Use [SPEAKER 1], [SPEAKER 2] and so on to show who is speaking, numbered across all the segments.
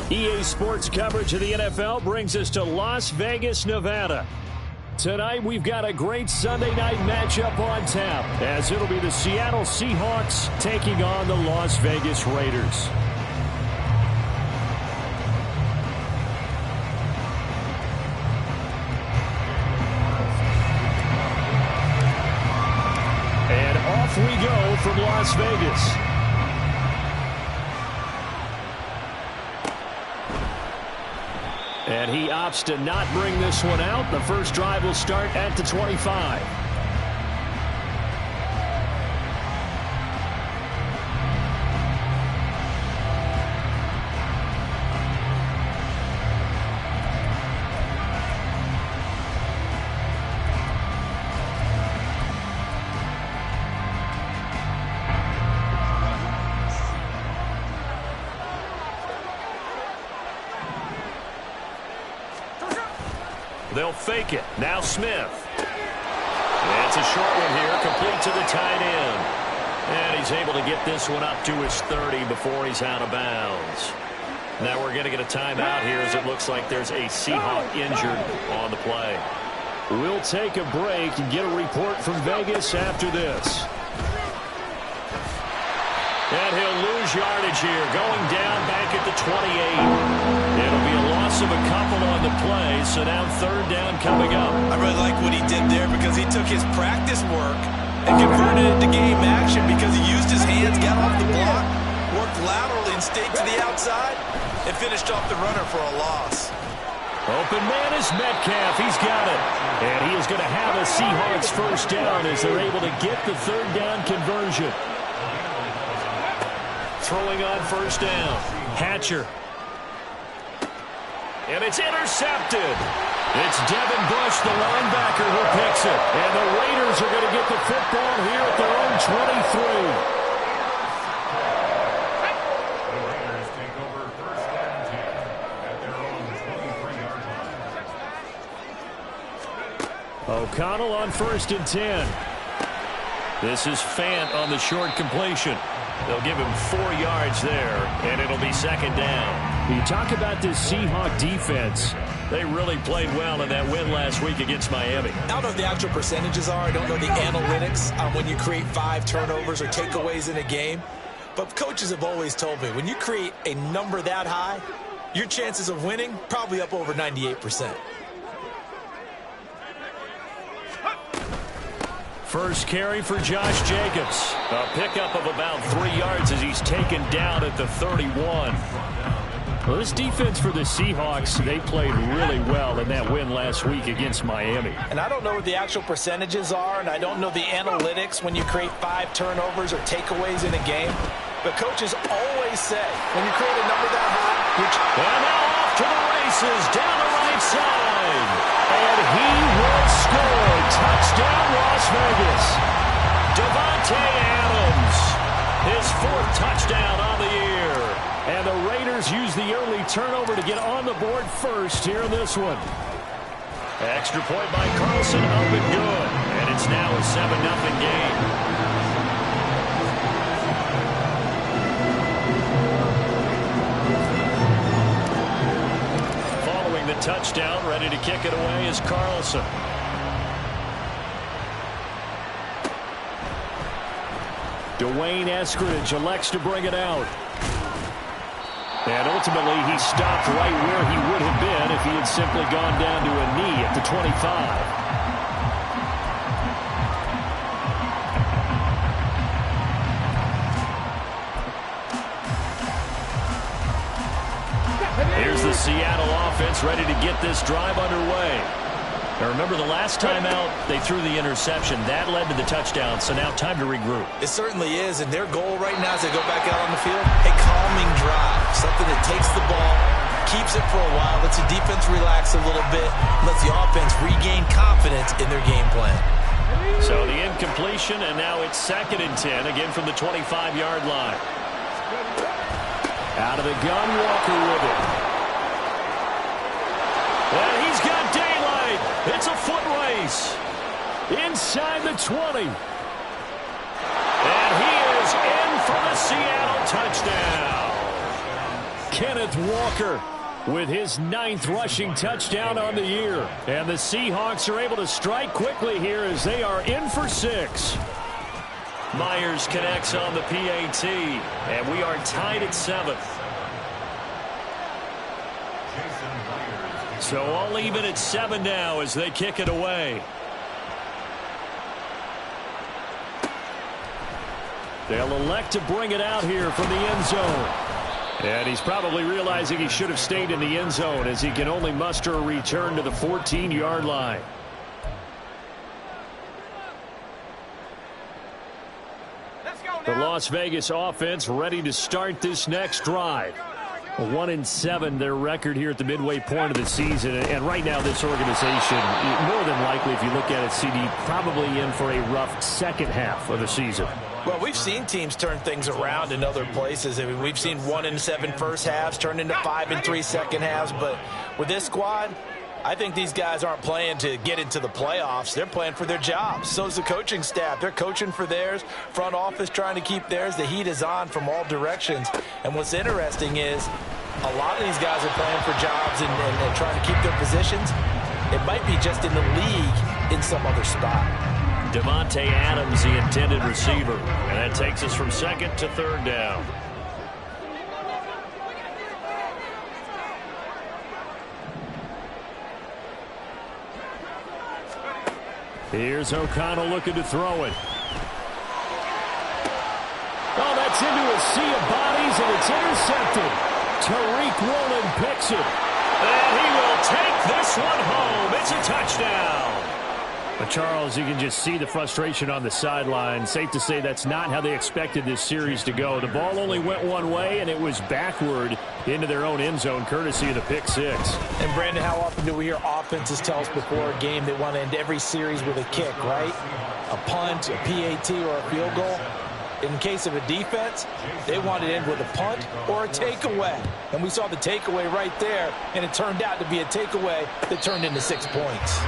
[SPEAKER 1] EA Sports coverage of the NFL brings us to Las Vegas, Nevada. Tonight, we've got a great Sunday night matchup on tap, as it'll be the Seattle Seahawks taking on the Las Vegas Raiders. And off we go from Las Vegas. And he opts to not bring this one out. The first drive will start at the 25. They'll fake it. Now Smith. It's a short one here, complete to the tight end. And he's able to get this one up to his 30 before he's out of bounds. Now we're going to get a timeout here as it looks like there's a Seahawk injured on the play. We'll take a break and get a report from Vegas after this. And he'll lose yardage here, going down back at the 28. It'll be a loss of a couple on the play, so now third down coming up.
[SPEAKER 2] I really like what he did there because he took his practice work and converted it to game action because he used his hands, got off the block, worked laterally and stayed to the outside, and finished off the runner for a loss.
[SPEAKER 1] Open man is Metcalf. He's got it. And he is going to have a Seahawks first down as they're able to get the third down conversion. Throwing on first down. Hatcher. And it's intercepted. It's Devin Bush, the linebacker, who picks it. And the Raiders are going to get the football here at their own 23.
[SPEAKER 3] The Raiders take over first and 10 at their own 23-yard line.
[SPEAKER 1] O'Connell on first and 10. This is Fant on the short completion. They'll give him 4 yards there, and it'll be second down. You talk about this Seahawk defense. They really played well in that win last week against Miami.
[SPEAKER 2] I don't know what the actual percentages are. I don't know the analytics on when you create 5 turnovers or takeaways in a game. But coaches have always told me, when you create a number that high, your chances of winning probably up over 98%.
[SPEAKER 1] First carry for Josh Jacobs. A pickup of about 3 yards as he's taken down at the 31. Well, this defense for the Seahawks, they played really well in that win last week against Miami.
[SPEAKER 2] And I don't know what the actual percentages are, and I don't know the analytics when you create 5 turnovers or takeaways in a game. But coaches always say, when you create a number that high,
[SPEAKER 1] and now off to the races down the right side. And he will score. Touchdown, Las Vegas. Davante Adams, his 4th touchdown on the year. And the Raiders use the early turnover to get on the board first here in this one. Extra point by Carlson, up and good. And it's now a 7-0 game. Following the touchdown, ready to kick it away is Carlson. Dwayne Eskridge elects to bring it out. And ultimately, he stopped right where he would have been if he had simply gone down to a knee at the 25. Here's the Seattle offense ready to get this drive underway. Now remember, the last time out, they threw the interception. That led to the touchdown, so now time to regroup.
[SPEAKER 2] It certainly is, and their goal right now as they go back out on the field, a calming drive, something that takes the ball, keeps it for a while, lets the defense relax a little bit, lets the offense regain confidence in their game plan.
[SPEAKER 1] So the incompletion, and now it's 2nd and 10, again from the 25-yard line. Out of the gun, Walker with it. And he's got daylight. It's a foot race. Inside the 20. And he is in for the Seattle touchdown. Kenneth Walker with his 9th rushing touchdown on the year. And the Seahawks are able to strike quickly here as they are in for 6. Myers connects on the PAT, and we are tied at 7. So all even at 7 now as they kick it away. They'll elect to bring it out here from the end zone. And he's probably realizing he should have stayed in the end zone as he can only muster a return to the 14-yard line. The Las Vegas offense ready to start this next drive. 1-7 their record here at the midway point of the season. And right now this organization, more than likely if you look at it, CD, probably in for a rough second half of the season.
[SPEAKER 2] Well, we've seen teams turn things around in other places. I mean, we've seen 1-7 first halves turn into 5-3 second halves. But with this squad, I think these guys aren't playing to get into the playoffs. They're playing for their jobs. So is the coaching staff. They're coaching for theirs. Front office trying to keep theirs. The heat is on from all directions. And what's interesting is a lot of these guys are playing for jobs and trying to keep their positions. It might be just in the league in some other spot.
[SPEAKER 1] Davante Adams, the intended receiver. And that takes us from 2nd to 3rd down. Here's O'Connell looking to throw it. Oh, that's into a sea of bodies, and it's intercepted. Tariq Woolen picks it. And he will take this one home. It's a touchdown. But Charles, you can just see the frustration on the sideline. Safe to say that's not how they expected this series to go. The ball only went one way, and it was backward into their own end zone, courtesy of the pick 6.
[SPEAKER 2] And, Brandon, how often do we hear offenses tell us before a game they want to end every series with a kick, right? A punt, a PAT, or a field goal. In case of a defense, they want to end with a punt or a takeaway. And we saw the takeaway right there, and it turned out to be a takeaway that turned into 6 points.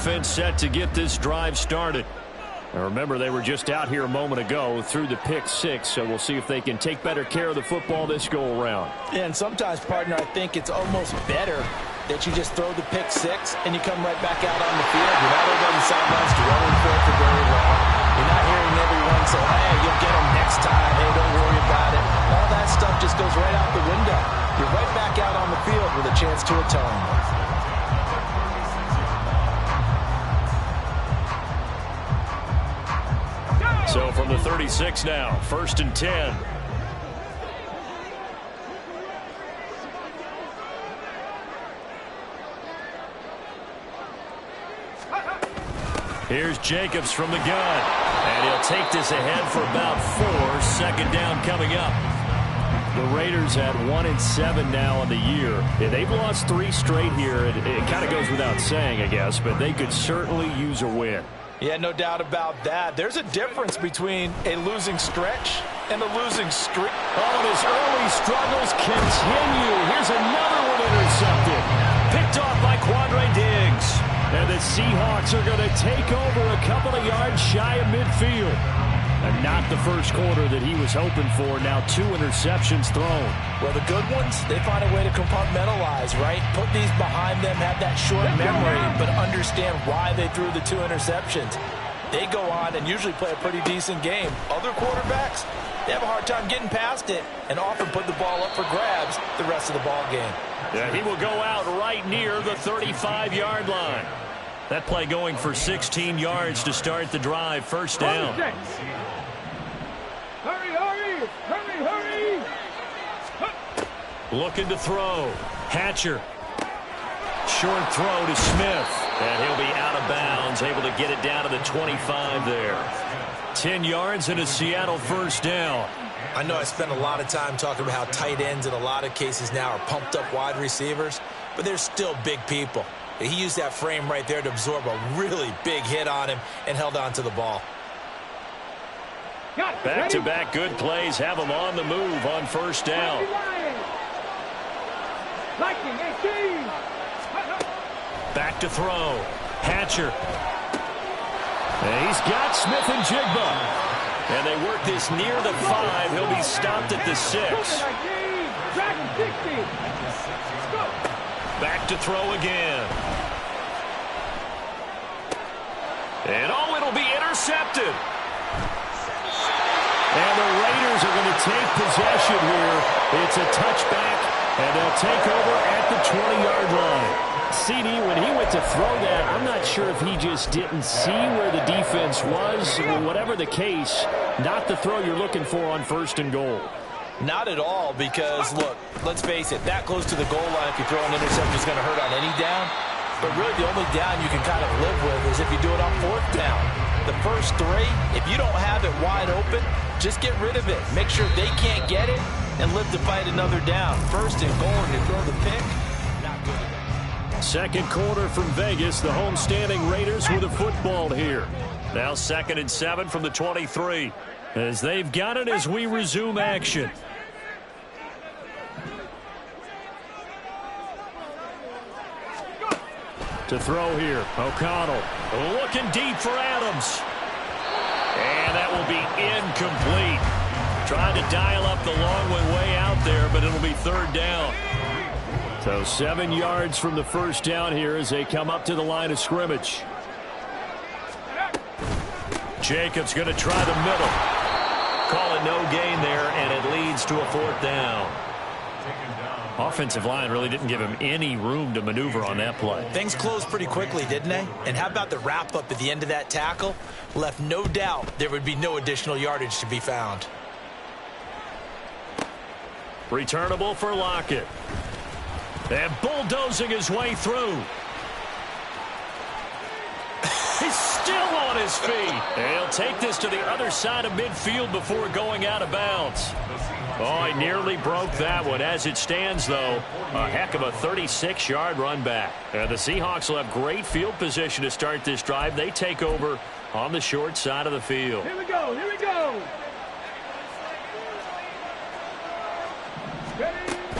[SPEAKER 1] Offense set to get this drive started. Now remember, they were just out here a moment ago through the pick 6, so we'll see if they can take better care of the football this go around.
[SPEAKER 2] Yeah, and sometimes, partner, I think it's almost better that you just throw the pick 6 and you come right back out on the field. You're not over on the sidelines dwelling for it for very long. You're not hearing everyone say, hey, you'll get them next time. Hey, don't worry about it. All that stuff just goes right out the window. You're right back out on the field with a chance to atone.
[SPEAKER 1] So from the 36 now, 1st and 10. Here's Jacobs from the gun. And he'll take this ahead for about 4. 2nd down coming up. The Raiders at 1-7 now on the year. Yeah, they've lost 3 straight here. It kind of goes without saying, I guess, but they could certainly use a win.
[SPEAKER 2] Yeah, no doubt about that. There's a difference between a losing stretch and a losing streak.
[SPEAKER 1] Oh, and his early struggles continue. Here's another one intercepted. Picked off by Quandre Diggs. And the Seahawks are going to take over a couple of yards shy of midfield. And not the first quarter that he was hoping for. Now 2 interceptions thrown.
[SPEAKER 2] Well, the good ones, they find a way to compartmentalize, right? Put these behind them, have that short memory, but understand why they threw the 2 interceptions. They go on and usually play a pretty decent game. Other quarterbacks, they have a hard time getting past it and often put the ball up for grabs the rest of the ball game.
[SPEAKER 1] Yeah, he will go out right near the 35-yard line. That play going for 16 yards to start the drive. 1st down.
[SPEAKER 4] Hurry, hurry! Hurry, hurry!
[SPEAKER 1] Looking to throw. Hatcher. Short throw to Smith. And he'll be out of bounds, able to get it down to the 25 there. 10 yards and a Seattle first down.
[SPEAKER 2] I know I spent a lot of time talking about how tight ends in a lot of cases now are pumped up wide receivers, but they're still big people. He used that frame right there to absorb a really big hit on him and held on to the ball.
[SPEAKER 1] Back-to-back good plays have him on the move on first down. Back to throw. Hatcher. And he's got Smith and Jigba. And they work this near the 5. He'll be stopped at the 6. Back to throw again. And oh, it'll be intercepted. And the Raiders are going to take possession here. It's a touchback, and they'll take over at the 20-yard line. CD, when he went to throw that, I'm not sure if he just didn't see where the defense was. Whatever the case, not the throw you're looking for on first and goal.
[SPEAKER 2] Not at all, because, look, let's face it, that close to the goal line, if you throw an interception, is going to hurt on any down. But really, the only down you can kind of live with is if you do it on fourth down. The first 3, if you don't have it wide open, just get rid of it. Make sure they can't get it and live to fight another down. First and goal, and you throw the pick, not good enough.
[SPEAKER 1] Second quarter from Vegas. The homestanding Raiders with a football here. Now 2nd and 7 from the 23. As they've got it as we resume action. To throw here, O'Connell looking deep for Adams. And that will be incomplete. Trying to dial up the long one way out there, but it'll be third down. So 7 yards from the first down here as they come up to the line of scrimmage. Jacobs going to try the middle. Call it no gain there, and it leads to a fourth down. Offensive line really didn't give him any room to maneuver on that play.
[SPEAKER 2] Things closed pretty quickly, didn't they? And how about the wrap-up at the end of that tackle? Left no doubt there would be no additional yardage to be found.
[SPEAKER 1] Returnable for Lockett. And bulldozing his way through. He's still on his feet. And he'll take this to the other side of midfield before going out of bounds. Oh, he nearly broke that one. As it stands, though, a heck of a 36-yard run back. The Seahawks will have great field position to start this drive. They take over on the short side of the field.
[SPEAKER 4] Here we go. Here we go.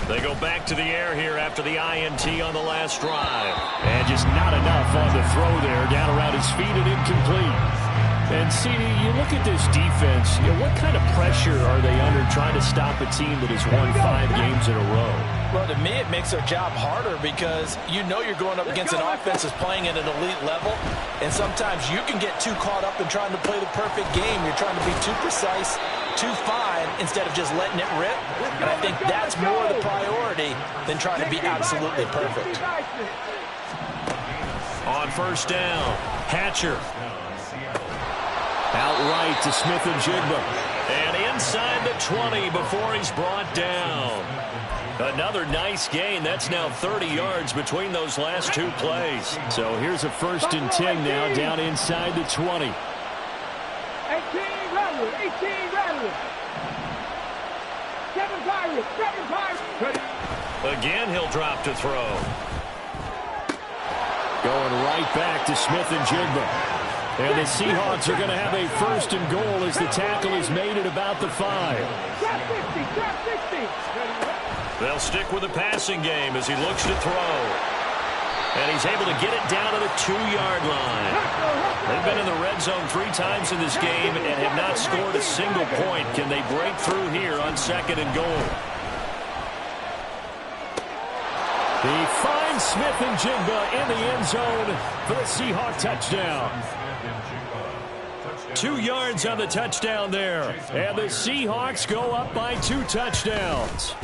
[SPEAKER 1] They go back to the air here after the INT on the last drive. And just not enough on the throw there. Down around his feet and incomplete. And, CD, you look at this defense, what kind of pressure are they under trying to stop a team that has won 5 games in a row?
[SPEAKER 2] Well, to me, it makes their job harder because you know you're going up against an offense that's playing at an elite level, and sometimes you can get too caught up in trying to play the perfect game. You're trying to be too precise, too fine, instead of just letting it rip. And I think that's more the priority than trying to be absolutely perfect.
[SPEAKER 1] On first down, Hatcher. Outright to Smith and Jigba. And inside the 20 before he's brought down. Another nice gain. That's now 30 yards between those last 2 plays. So here's a 1st and 10 now down inside the 20.
[SPEAKER 4] 18 Rattlers, 18 Rattlers. 7 Pirates, 7 Pirates.
[SPEAKER 1] Again, he'll drop to throw. Going right back to Smith and Jigba. And the Seahawks are going to have a 1st and goal as the tackle is made at about the 5. They'll stick with the passing game as he looks to throw. And he's able to get it down to the 2-yard line. They've been in the red zone 3 times in this game and have not scored a single point. Can they break through here on 2nd and goal? He finds Smith and Jigba in the end zone for the Seahawk touchdown. 2 yards on the touchdown there. And the Seahawks go up by 2 touchdowns.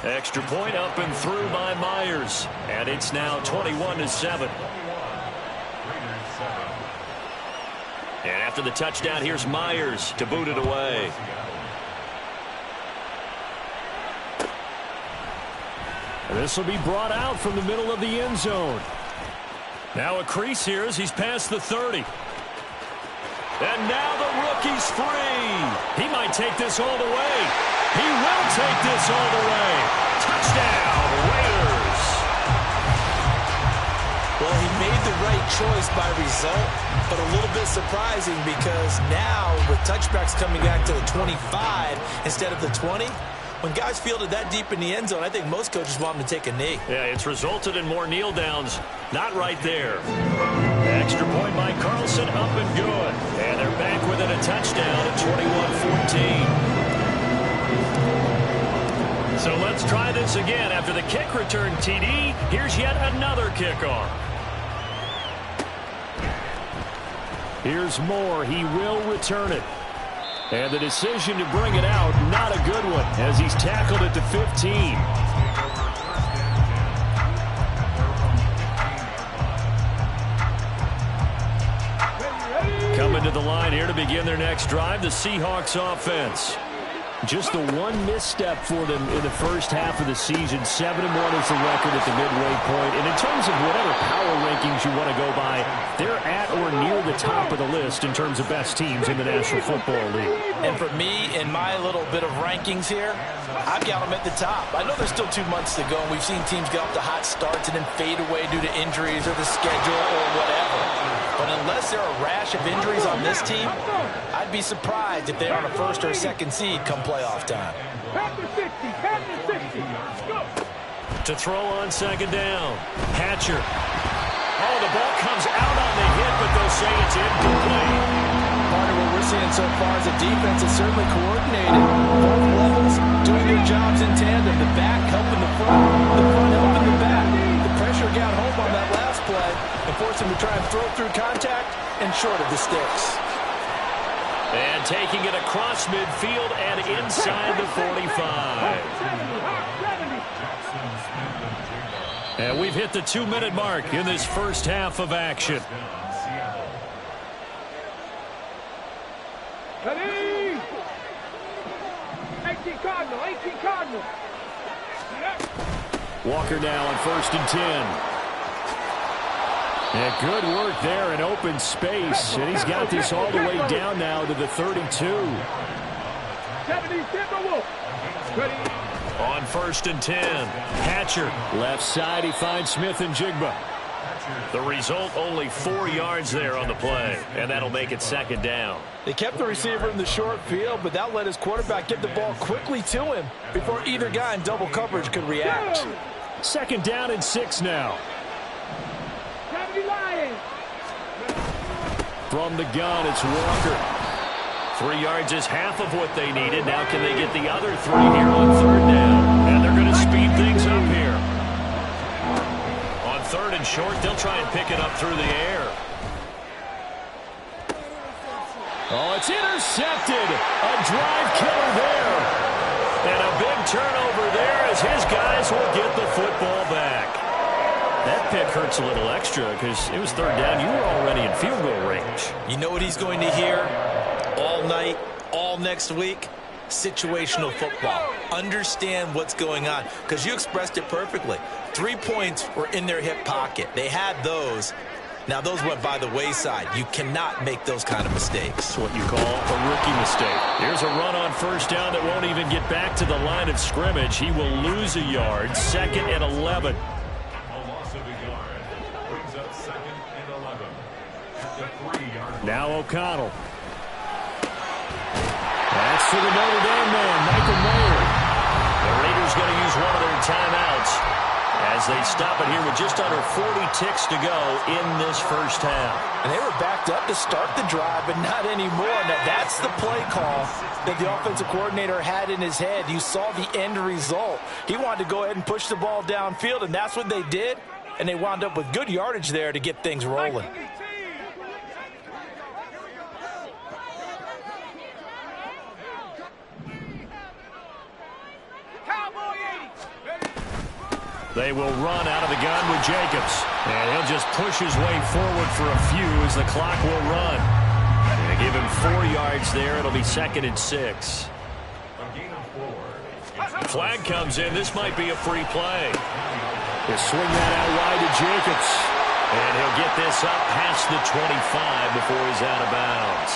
[SPEAKER 1] Extra point up and through by Myers. And it's now 21-7. And after the touchdown, here's Myers to boot it away. This will be brought out from the middle of the end zone. Now a crease here as he's past the 30. And now the rookie's free. He might take this all the way. He will take this all the way. Touchdown, Raiders.
[SPEAKER 2] Well, he made the right choice by result, but a little bit surprising because now with touchbacks coming back to the 25 instead of the 20, when guys fielded that deep in the end zone, I think most coaches want them to take a knee.
[SPEAKER 1] Yeah, it's resulted in more kneel downs. Not right there. Extra point by Carlson, up and good. And they're back within a touchdown at 21-14. So let's try this again. After the kick return TD, here's yet another kickoff. Here's Moore. He will return it. And the decision to bring it out, not a good one, as he's tackled at the 15. Coming to the line here to begin their next drive, the Seahawks offense. Just the one misstep for them in the first half of the season. 7-1 is the record at the midway point. And in terms of whatever power rankings you want to go by, they're at or near the top of the list in terms of best teams in the National Football League.
[SPEAKER 2] And for me, in my little bit of rankings here, I've got them at the top. I know there's still 2 months to go, and we've seen teams get off to hot starts and then fade away due to injuries or the schedule or whatever. But unless there are a rash of injuries on this team, I'd be surprised if they're on a first or second seed come playoff time.
[SPEAKER 1] To throw on second down. Hatcher. Oh, the ball comes out on the hit, but they'll say it's incomplete.
[SPEAKER 2] Part of what we're seeing so far is the defense is certainly coordinated. Both levels doing their jobs in tandem. The back helping the front helping the back. The pressure got home on that last play and forced him to try and throw through contact and short of the sticks.
[SPEAKER 1] And taking it across midfield and inside the 45. And we've hit the 2-minute mark in this first half of action.
[SPEAKER 4] Ready? 18 Cardinal, 18 Cardinal.
[SPEAKER 1] Walker now on 1st and 10. And good work there in open space. And he's got this all the way down now to the 32.
[SPEAKER 4] 70 Timberwolves. Ready?
[SPEAKER 1] On 1st and 10. Hatcher. Left side, he finds Smith and Jigba. The result, only 4 yards there on the play. And that'll make it second down.
[SPEAKER 2] They kept the receiver in the short field, but that let his quarterback get the ball quickly to him before either guy in double coverage could react.
[SPEAKER 1] Second down and 6 now. From the gun, it's Walker. 3 yards is half of what they needed. Now can they get the other 3 here on third down? And they're going to speed things up here. On 3rd and short, they'll try and pick it up through the air. Oh, it's intercepted. A drive killer there. And a big turnover there as his guys will get the football back. That pick hurts a little extra because it was 3rd down. You were already in field goal range.
[SPEAKER 2] You know what he's going to hear all night, all next week? Situational football. Understand what's going on because you expressed it perfectly. 3 points were in their hip pocket. They had those. Now, those went by the wayside. You cannot make those kind of mistakes.
[SPEAKER 1] It's what you call a rookie mistake. Here's a run on 1st down that won't even get back to the line of scrimmage. He will lose a yard. 2nd and 11. Now O'Connell. That's for the Notre Dame man, Michael Mayer. The Raiders going to use one of their timeouts as they stop it here with just under 40 ticks to go in this first half.
[SPEAKER 2] And they were backed up to start the drive, but not anymore. Now, that's the play call that the offensive coordinator had in his head. You saw the end result. He wanted to go ahead and push the ball downfield, and that's what they did. And they wound up with good yardage there to get things rolling.
[SPEAKER 1] They will run out of the gun with Jacobs. And he'll just push his way forward for a few as the clock will run. They give him 4 yards there. It'll be 2nd and 6. flag comes in. This might be a free play. They swing that out wide to Jacobs. And he'll get this up past the 25 before he's out of bounds.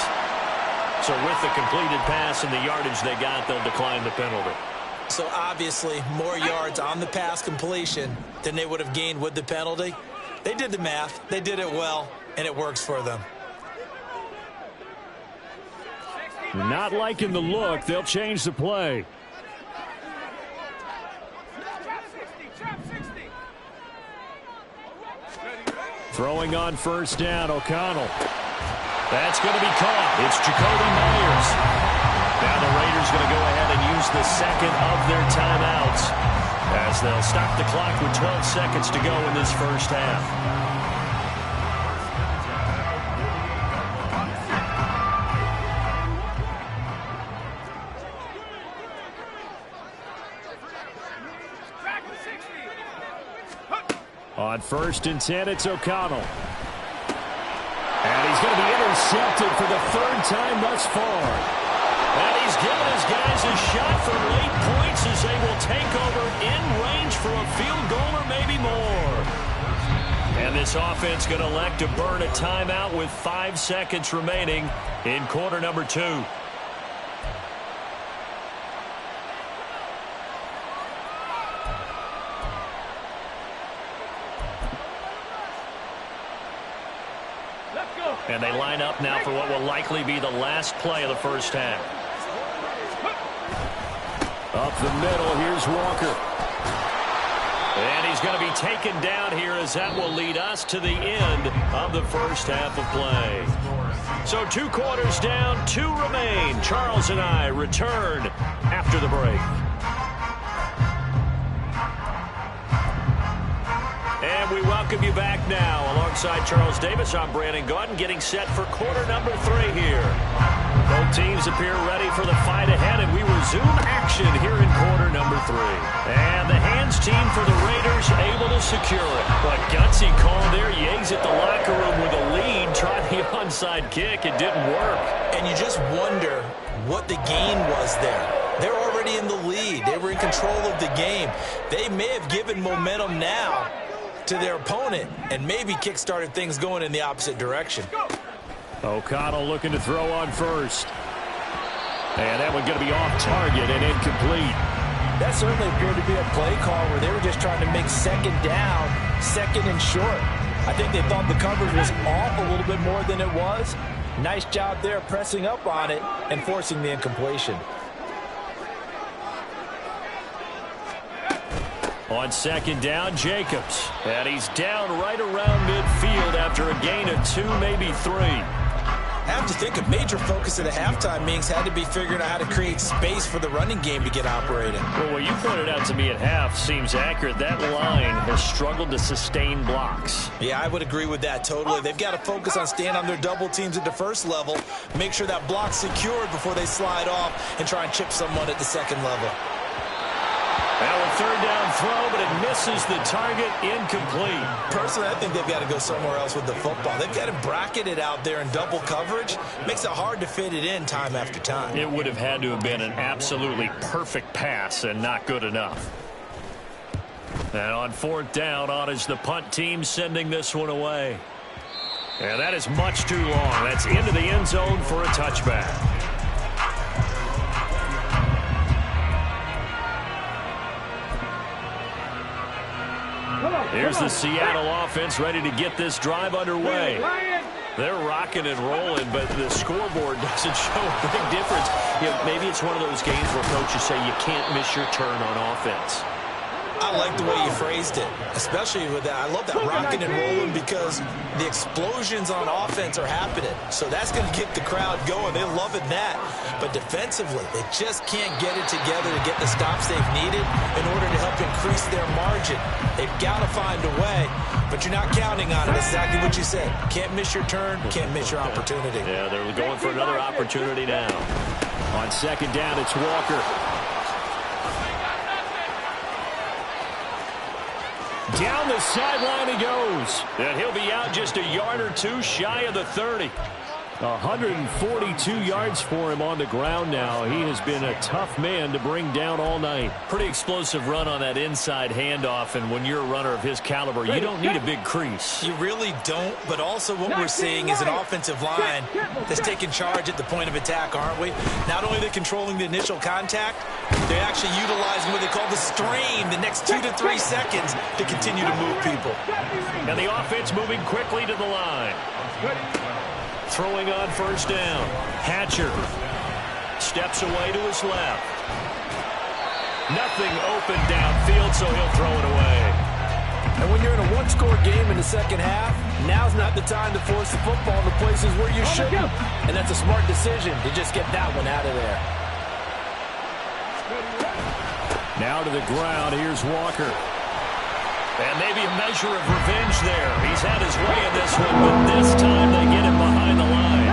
[SPEAKER 1] So with the completed pass and the yardage they got, they'll decline the penalty.
[SPEAKER 2] So obviously more yards on the pass completion than they would have gained with the penalty. They did the math. They did it well, and it works for them.
[SPEAKER 1] Not liking the look. They'll change the play. Throwing on first down, O'Connell. That's going to be caught. It's Jacoby Myers. Now the Raiders going to go ahead and use the second of their timeouts as they'll stop the clock with 12 seconds to go in this first half. On 1st and 10, it's O'Connell. And he's going to be intercepted for the 3rd time thus far. And he's given his guys a shot for late points as they will take over in range for a field goal or maybe more. And this offense going to elect to burn a timeout with 5 seconds remaining in quarter number 2. And they line up now for what will likely be the last play of the first half. Up the middle, here's Walker. And he's going to be taken down here as that will lead us to the end of the first half of play. So 2 quarters down, 2 remain. Charles and I return after the break. And we welcome you back now. Alongside Charles Davis, I'm Brandon Gaudin, getting set for quarter number 3 here. Both teams appear ready for the fight ahead, and we resume action here in quarter number 3. And the hands team for the Raiders able to secure it. But gutsy call there. Yates at the locker room with a lead. Tried the onside kick. It didn't work.
[SPEAKER 2] And you just wonder what the gain was there. They're already in the lead. They were in control of the game. They may have given momentum now to their opponent and maybe kick-started things going in the opposite direction.
[SPEAKER 1] O'Connell looking to throw on first. And that one going to be off target and incomplete.
[SPEAKER 2] That certainly appeared to be a play call where they were just trying to make second down, second and short. I think they thought the coverage was off a little bit more than it was. Nice job there pressing up on it and forcing the incompletion.
[SPEAKER 1] On second down, Jacobs. And he's down right around midfield after a gain of 2, maybe 3.
[SPEAKER 2] I have to think a major focus at the halftime meetings had to be figuring out how to create space for the running game to get operating.
[SPEAKER 1] Well, what you pointed out to me at half seems accurate. That line has struggled to sustain blocks.
[SPEAKER 2] Yeah, I would agree with that totally. They've got to focus on staying on their double teams at the first level, make sure that block's secured before they slide off and try and chip someone at the second level.
[SPEAKER 1] Now a 3rd down throw, but it misses the target, incomplete.
[SPEAKER 2] Personally, I think they've got to go somewhere else with the football. They've got to bracket it out there in double coverage. Makes it hard to fit it in time after time.
[SPEAKER 1] It would have had to have been an absolutely perfect pass and not good enough. And on 4th down, on is the punt team sending this one away. And that is much too long. That's into the end zone for a touchback. Here's the Seattle offense ready to get this drive underway. They're rocking and rolling, but the scoreboard doesn't show a big difference. You know, maybe it's one of those games where coaches say you can't miss your turn on offense.
[SPEAKER 2] I like the way you phrased it, especially with that. I love that rocking and rolling because the explosions on offense are happening. So that's going to get the crowd going. They're loving that. But defensively, they just can't get it together to get the stops they've needed in order to help increase their margin. They've got to find a way, but you're not counting on it. That's exactly what you said. Can't miss your turn, can't miss your opportunity.
[SPEAKER 1] Yeah, they're going for another opportunity now. On second down, it's Walker. Down the sideline he goes. And he'll be out just a yard or 2 shy of the 30. 142 yards for him on the ground now. He has been a tough man to bring down all night.
[SPEAKER 5] Pretty explosive run on that inside handoff, and when you're a runner of his caliber, you don't need a big crease.
[SPEAKER 2] You really don't, but also what we're seeing is an offensive line that's taking charge at the point of attack, aren't we? Not only are they controlling the initial contact, they're actually utilizing what they call the strain the next 2 to 3 seconds to continue to move people.
[SPEAKER 1] And the offense moving quickly to the line. Throwing on first down. Hatcher steps away to his left. Nothing open downfield, so he'll throw it away.
[SPEAKER 2] And when you're in a one-score game in the second half, now's not the time to force the football in the places where you shouldn't. And that's a smart decision to just get that one out of there.
[SPEAKER 1] Now to the ground. Here's Walker. And maybe a measure of revenge there. He's had his way in this one, but this time they get him behind the line.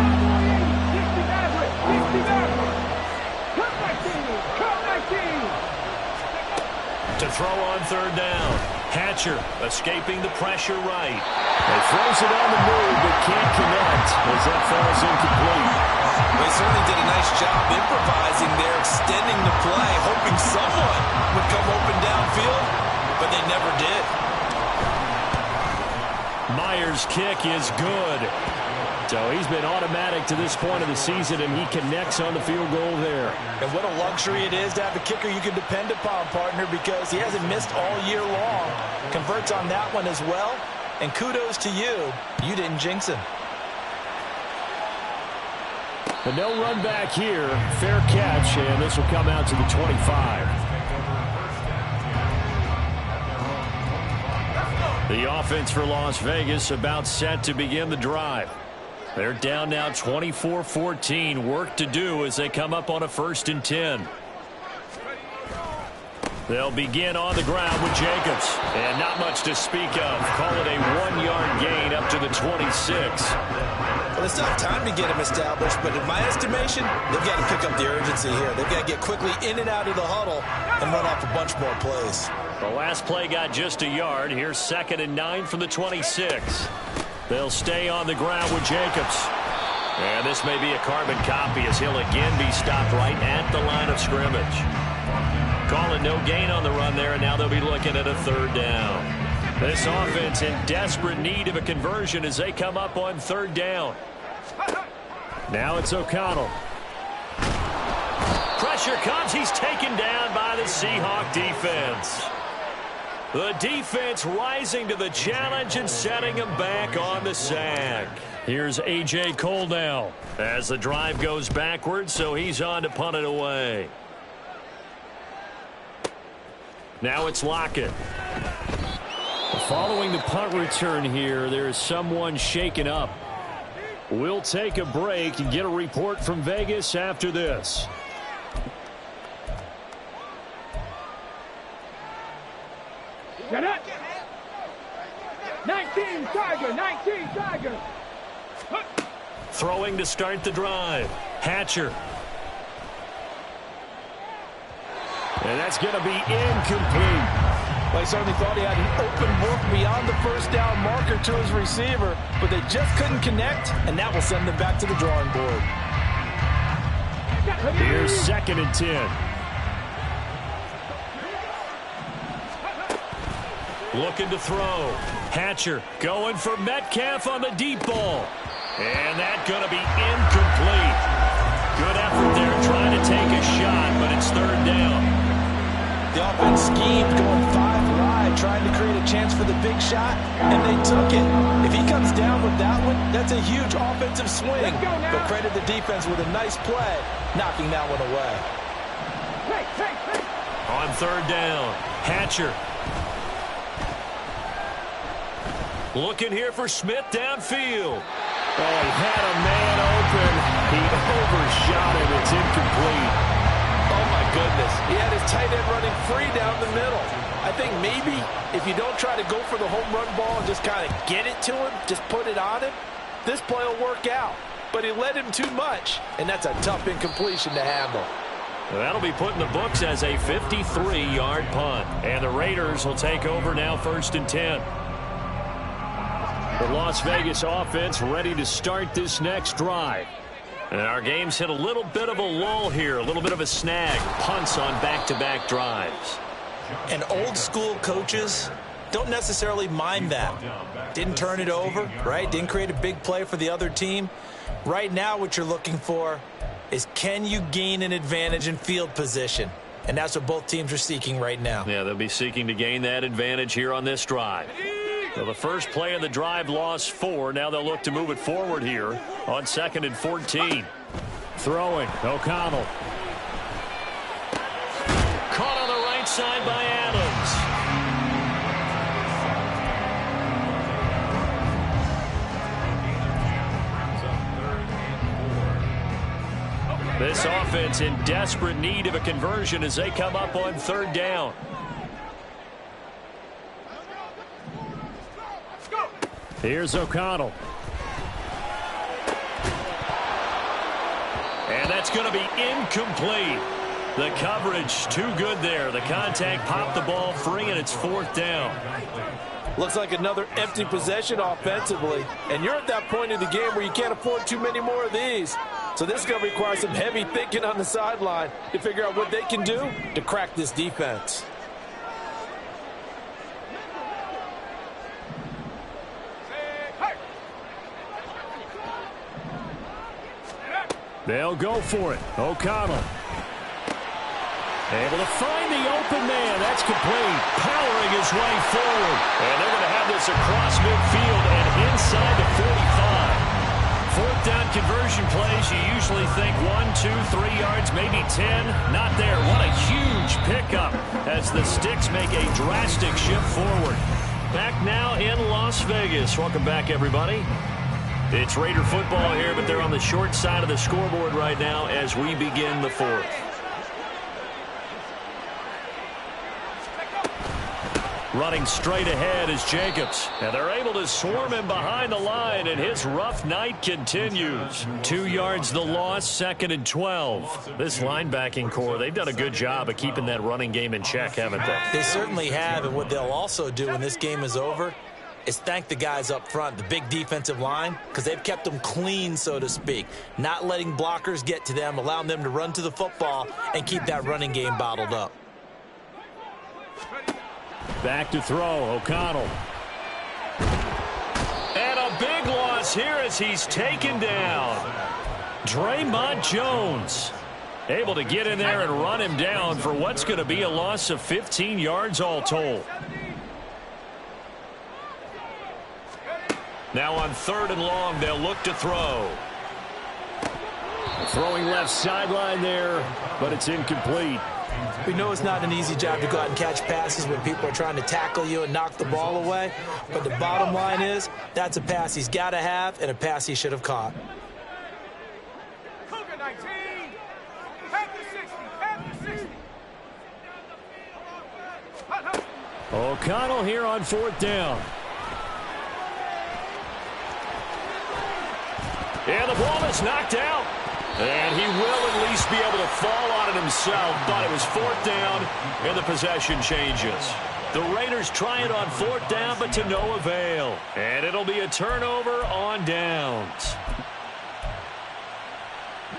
[SPEAKER 1] To throw on third down. Hatcher escaping the pressure right. He throws it on the move, but can't connect as that falls incomplete.
[SPEAKER 2] They certainly did a nice job improvising there, extending the play, hoping someone would come open downfield, but they never did.
[SPEAKER 1] Myers' kick is good. So he's been automatic to this point of the season, and he connects on the field goal there.
[SPEAKER 2] And what a luxury it is to have a kicker you can depend upon, partner, because he hasn't missed all year long. Converts on that one as well, and kudos to you. You didn't jinx him.
[SPEAKER 1] But no run back here. Fair catch, and this will come out to the 25. The offense for Las Vegas about set to begin the drive. They're down now 24-14. Work to do as they come up on a 1st and 10. They'll begin on the ground with Jacobs. And not much to speak of. Call it a 1-yard gain up to the 26.
[SPEAKER 2] Well, they still have time to get him established, but in my estimation, they've got to pick up the urgency here. They've got to get quickly in and out of the huddle and run off a bunch more plays.
[SPEAKER 1] The last play got just a yard. Here's 2nd and 9 from the 26. They'll stay on the ground with Jacobs. And this may be a carbon copy as he'll again be stopped right at the line of scrimmage. Call it no gain on the run there, and now they'll be looking at a 3rd down. This offense in desperate need of a conversion as they come up on 3rd down. Now it's O'Connell. Pressure comes. He's taken down by the Seahawk defense. The defense rising to the challenge and setting him back on the sack. Here's A.J. Cole now as the drive goes backwards, so he's on to punt it away. Now it's Lockett. Following the punt return here, there is someone shaken up. We'll take a break and get a report from Vegas after this.
[SPEAKER 4] Get it. 19 Tiger, 19 Tiger.
[SPEAKER 1] Throwing to start the drive. Hatcher. And that's going to be incomplete.
[SPEAKER 2] Well, he certainly thought he had an open look beyond the 1st down marker to his receiver, but they just couldn't connect, and that will send them back to the drawing board.
[SPEAKER 1] Here's 2nd and 10. Looking to throw. Hatcher going for Metcalf on the deep ball. And that's going to be incomplete. Good effort there trying to take a shot, but it's 3rd down.
[SPEAKER 2] The offense schemed going 5 wide, trying to create a chance for the big shot, and they took it. If he comes down with that one, that's a huge offensive swing. But credit the defense with a nice play, knocking that one away.
[SPEAKER 1] On 3rd down, Hatcher. Looking here for Smith downfield. Oh, he had a man open. He overshot it. It's incomplete.
[SPEAKER 2] Oh, my goodness. He had his tight end running free down the middle. I think maybe if you don't try to go for the home run ball and just kind of get it to him, just put it on him, this play will work out. But he led him too much, and that's a tough incompletion to handle.
[SPEAKER 1] That'll be put in the books as a 53-yard punt. And the Raiders will take over now 1st and 10.
[SPEAKER 5] The Las Vegas offense ready to start this next drive. And our game's hit a little bit of a lull here, a little bit of a snag. Punts on back-to-back drives.
[SPEAKER 2] And old-school coaches don't necessarily mind that. Didn't turn it over, right? Didn't create a big play for the other team. Right now what you're looking for is, can you gain an advantage in field position? And that's what both teams are seeking right now.
[SPEAKER 5] Yeah, they'll be seeking to gain that advantage here on this drive. So the first play of the drive lost 4. Now they'll look to move it forward here on 2nd and 14. Throwing, O'Connell. Caught on the right side by Adams. This offense in desperate need of a conversion as they come up on 3rd down. Here's O'Connell. And that's going to be incomplete. The coverage too good there. The contact popped the ball free, and it's 4th down.
[SPEAKER 6] Looks like another empty possession offensively. And you're at that point in the game where you can't afford too many more of these. So this is going to require some heavy thinking on the sideline to figure out what they can do to crack this defense.
[SPEAKER 5] They'll go for it. O'Connell. Able to find the open man. That's complete. Powering his way forward. And they're going to have this across midfield and inside the 45. 4th down conversion plays, you usually think 1, 2, 3 yards, maybe 10. Not there. What a huge pickup as the Sticks make a drastic shift forward. Back now in Las Vegas. Welcome back, everybody. It's Raider football here, but they're on the short side of the scoreboard right now as we begin the 4th. Running straight ahead is Jacobs. And they're able to swarm him behind the line, and his rough night continues. 2 yards the loss, 2nd and 12. This linebacking core, they've done a good job of keeping that running game in check, haven't they?
[SPEAKER 2] They certainly have, and what they'll also do when this game is over is thank the guys up front, the big defensive line, because they've kept them clean, so to speak. Not letting blockers get to them, allowing them to run to the football and keep that running game bottled up.
[SPEAKER 5] Back to throw, O'Connell. And a big loss here as he's taken down. Draymond Jones able to get in there and run him down for what's going to be a loss of 15 yards all told. Now on 3rd and long, they'll look to throw. Throwing left sideline there, but it's incomplete.
[SPEAKER 2] We know it's not an easy job to go out and catch passes when people are trying to tackle you and knock the ball away. But the bottom line is, that's a pass he's got to have and a pass he should have caught.
[SPEAKER 4] Cougar 19, half the 60.
[SPEAKER 5] O'Connell here on 4th down. And the ball is knocked out. And he will at least be able to fall on it himself. But it was 4th down, and the possession changes. The Raiders try it on 4th down, but to no avail. And it'll be a turnover on downs.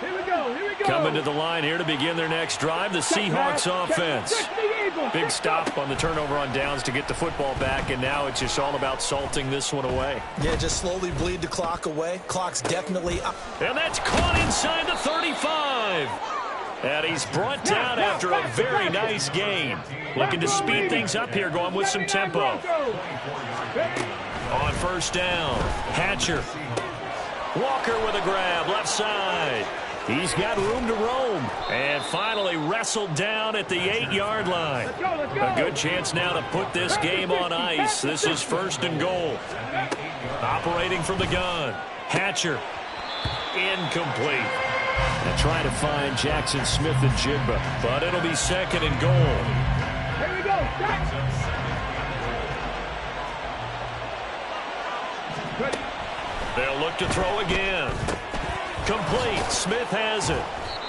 [SPEAKER 4] Here we go.
[SPEAKER 5] Coming to the line here to begin their next drive, the Seahawks offense. Big stop on the turnover on downs to get the football back, and now it's just all about salting this one away.
[SPEAKER 2] Yeah, just slowly bleed the clock away. Clock's definitely up.
[SPEAKER 5] And that's caught inside the 35. And he's brought down after a very nice game. Looking to speed things up here, going with some tempo. On 1st down, Hatcher. Walker with a grab, left side. He's got room to roam. And finally wrestled down at the 8-yard line. A good chance now to put this game on ice. This is 1st and goal. Operating from the gun. Hatcher. Incomplete. And trying to find Jackson Smith and Jigba. But it'll be 2nd and goal.
[SPEAKER 4] Here we go.
[SPEAKER 5] They'll look to throw again. Complete. Smith has it.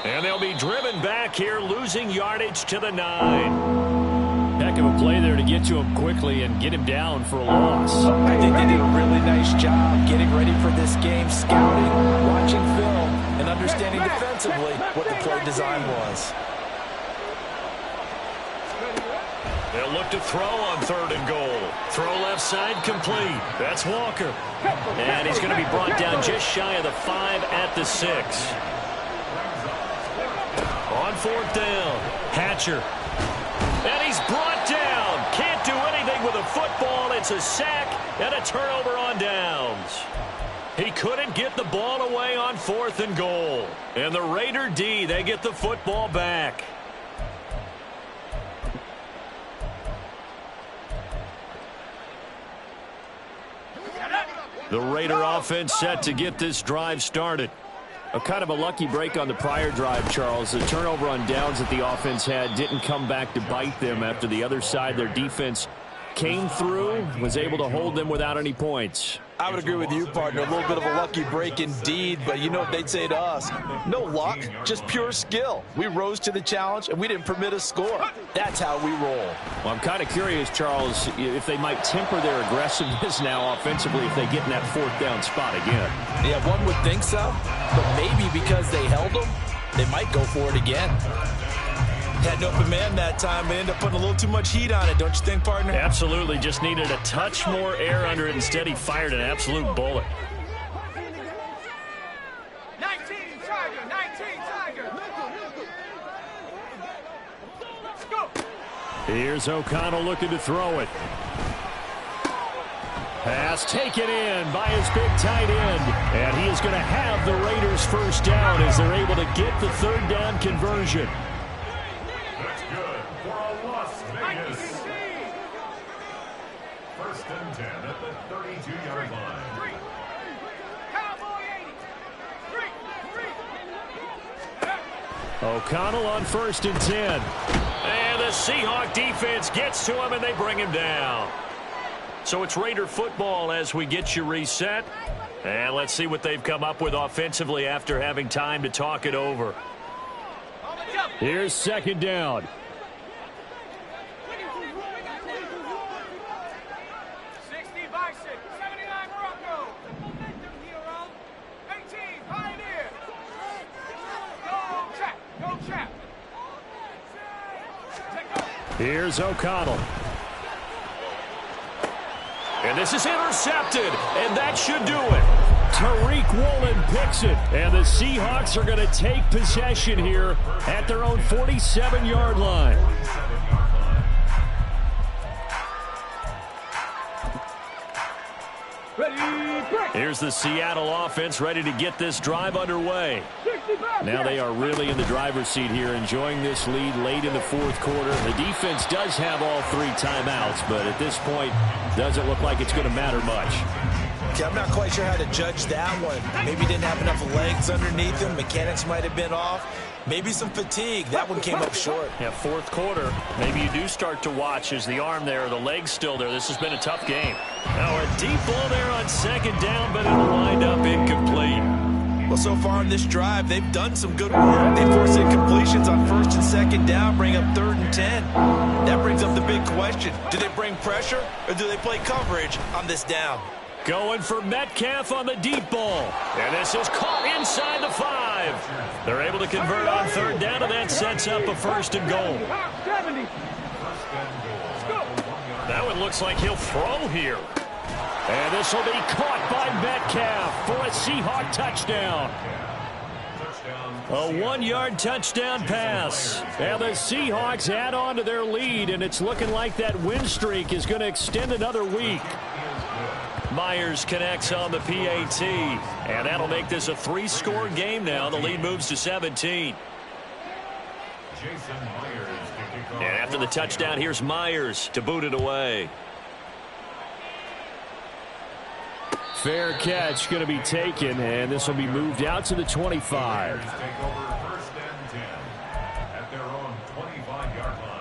[SPEAKER 5] And they'll be driven back here, losing yardage to the 9. heck of a play there to get to him quickly and get him down for a loss.
[SPEAKER 6] I think they did a really nice job getting ready for this game, scouting, watching film, and understanding defensively what the play design was.
[SPEAKER 5] They'll look to throw on 3rd and goal. Throw left side complete. That's Walker. And he's going to be brought down just shy of the 5 at the 6. On 4th down, Hatcher. And he's brought down. Can't do anything with a football. It's a sack and a turnover on downs. He couldn't get the ball away on 4th and goal. And the Raider D, they get the football back. The Raider offense set to get this drive started. A kind of a lucky break on the prior drive, Charles. The turnover on downs that the offense had didn't come back to bite them after the other side. Their defense came through, was able to hold them without any points.
[SPEAKER 6] I would agree with you, partner. A little bit of a lucky break indeed, but you know what they'd say to us? No luck, just pure skill. We rose to the challenge, and we didn't permit a score. That's how we roll.
[SPEAKER 5] Well, I'm kind of curious, Charles, if they might temper their aggressiveness now offensively if they get in that 4th down spot again.
[SPEAKER 6] Yeah, one would think so, but maybe because they held them, they might go for it again. Had an open man that time, but ended up putting a little too much heat on it, don't you think, partner?
[SPEAKER 5] Absolutely. Just needed a touch more air under it. Instead, he fired an absolute bullet.
[SPEAKER 4] 19 Tiger, 19 Tiger. Let's go.
[SPEAKER 5] Here's O'Connell looking to throw it. Pass taken in by his big tight end. And he is going to have the Raiders' first down as they're able to get the 3rd down conversion.
[SPEAKER 3] That's good for a Las Vegas. 1st and 10 at the 32-yard line.
[SPEAKER 4] Cowboy 80.
[SPEAKER 5] O'Connell on 1st and 10. And the Seahawk defense gets to him and they bring him down. So it's Raider football as we get you reset. And let's see what they've come up with offensively after having time to talk it over. Here's 2nd down.
[SPEAKER 4] 60 Bison, 79 Morocco. Momentum hero. 18 Pioneer. Go Chap, go Chap.
[SPEAKER 5] Here's O'Connell. And this is intercepted, and that should do it. Tariq Woolen picks it, and the Seahawks are going to take possession here at their own 47-yard line. Here's the Seattle offense ready to get this drive underway. Now they are really in the driver's seat here, enjoying this lead late in the 4th quarter. The defense does have all 3 timeouts, but at this point, doesn't look like it's going to matter much.
[SPEAKER 6] Okay, I'm not quite sure how to judge that one. Maybe didn't have enough legs underneath him. Mechanics might have been off. Maybe some fatigue. That one came up short.
[SPEAKER 5] Yeah, 4th quarter. Maybe you do start to watch as the arm there, the leg's still there. This has been a tough game. Now a deep ball there on 2nd down, but it'll wind up incomplete.
[SPEAKER 6] Well, so far in this drive, they've done some good work. They forced incompletions on 1st and 2nd down, bring up 3rd and 10. That brings up the big question. Do they bring pressure, or do they play coverage on this down?
[SPEAKER 5] Going for Metcalf on the deep ball. And this is caught inside the 5. They're able to convert on 3rd down, and that sets up a 1st and goal.
[SPEAKER 4] 70.
[SPEAKER 5] That one looks like he'll throw here. And this will be caught by Metcalf for a Seahawk touchdown. A 1-yard touchdown pass. And the Seahawks add on to their lead, and it's looking like that win streak is going to extend another week. Myers connects on the PAT, and that'll make this a 3-score game now. The lead moves to 17. And after the touchdown, here's Myers to boot it away. Fair catch going to be taken, and this will be moved out to the 25.
[SPEAKER 3] Take over 1st and 10 at their own 25-yard line.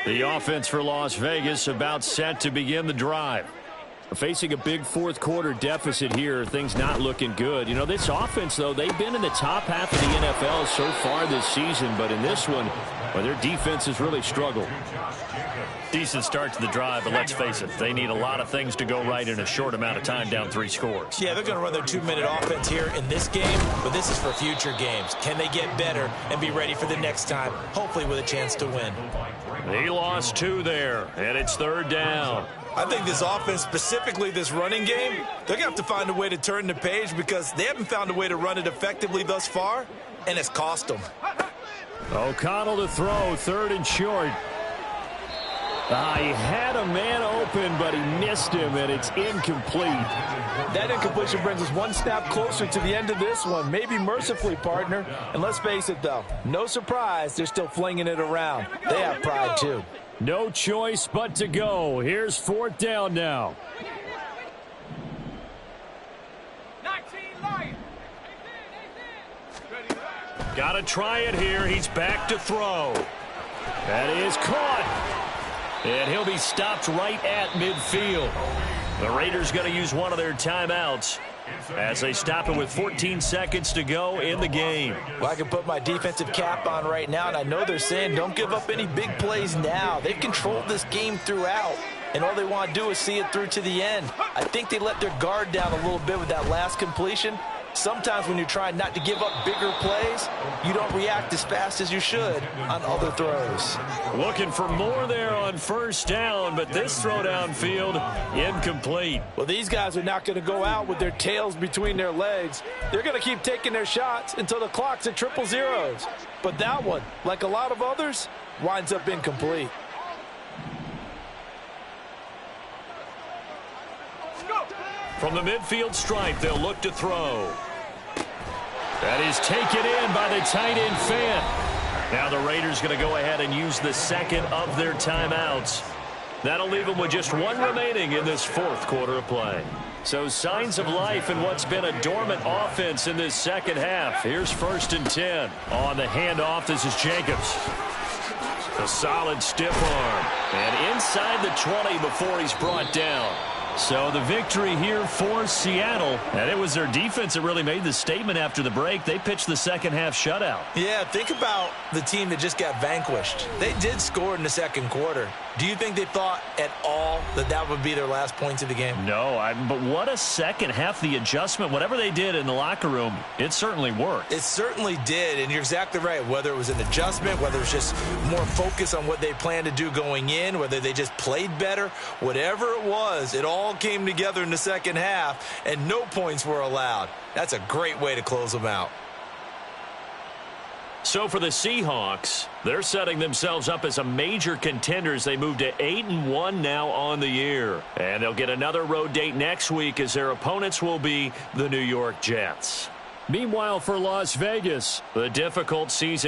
[SPEAKER 5] The offense for Las Vegas about set to begin the drive. Facing a big fourth quarter deficit here, things not looking good. You know, this offense, though, they've been in the top half of the NFL so far this season, but in this one, well, their defense has really struggled.
[SPEAKER 1] Decent start to the drive, but let's face it, they need a lot of things to go right in a short amount of time, down 3 scores.
[SPEAKER 2] Yeah, they're going to run their 2-minute offense here in this game, but this is for future games. Can they get better and be ready for the next time, hopefully with a chance to win?
[SPEAKER 5] He lost 2 there, and it's 3rd down.
[SPEAKER 2] I think this offense, specifically this running game, they're going to have to find a way to turn the page because they haven't found a way to run it effectively thus far, and it's cost them.
[SPEAKER 5] O'Connell to throw, 3rd and short. He had a man open, but he missed him, and it's incomplete.
[SPEAKER 6] That incompletion brings us 1 snap closer to the end of this one. Maybe mercifully, partner. And let's face it, though, no surprise, they're still flinging it around. They have pride, too.
[SPEAKER 5] No choice but to go. Here's 4th down now.
[SPEAKER 4] 19 Lions.
[SPEAKER 5] Got to try it here. He's back to throw. That is caught. And he'll be stopped right at midfield. The Raiders going to use one of their timeouts as they stop it with 14 seconds to go in the game.
[SPEAKER 2] Well, I can put my defensive cap on right now, and I know they're saying don't give up any big plays now. They've controlled this game throughout, and all they want to do is see it through to the end. I think they let their guard down a little bit with that last completion. Sometimes when you're trying not to give up bigger plays, you don't react as fast as you should on other throws.
[SPEAKER 5] Looking for more there on 1st down, but this throw downfield incomplete.
[SPEAKER 6] Well, these guys are not going to go out with their tails between their legs. They're going to keep taking their shots until the clock's at 000. But that one, like a lot of others, winds up incomplete.
[SPEAKER 5] From the midfield stripe, they'll look to throw. That is taken in by the tight end Fant. Now the Raiders going to go ahead and use the 2nd of their timeouts. That'll leave them with just 1 remaining in this 4th quarter of play. So signs of life in what's been a dormant offense in this 2nd half. Here's 1st and 10. On the handoff, this is Jacobs. A solid stiff arm. And inside the 20 before he's brought down. So the victory here for Seattle, and it was their defense that really made the statement after the break. They pitched the 2nd half shutout.
[SPEAKER 2] Yeah, think about the team that just got vanquished. They did score in the 2nd quarter. Do you think they thought at all that that would be their last points of the game?
[SPEAKER 5] No, but what a 2nd half. The adjustment, whatever they did in the locker room, it certainly worked.
[SPEAKER 2] It certainly did, and you're exactly right. Whether it was an adjustment, whether it was just more focus on what they planned to do going in, whether they just played better, whatever it was, it all came together in the 2nd half, and no points were allowed. That's a great way to close them out.
[SPEAKER 5] So for the Seahawks, they're setting themselves up as a major contender as they move to 8-1 now on the year. And they'll get another road date next week as their opponents will be the New York Jets. Meanwhile, for Las Vegas, the difficult season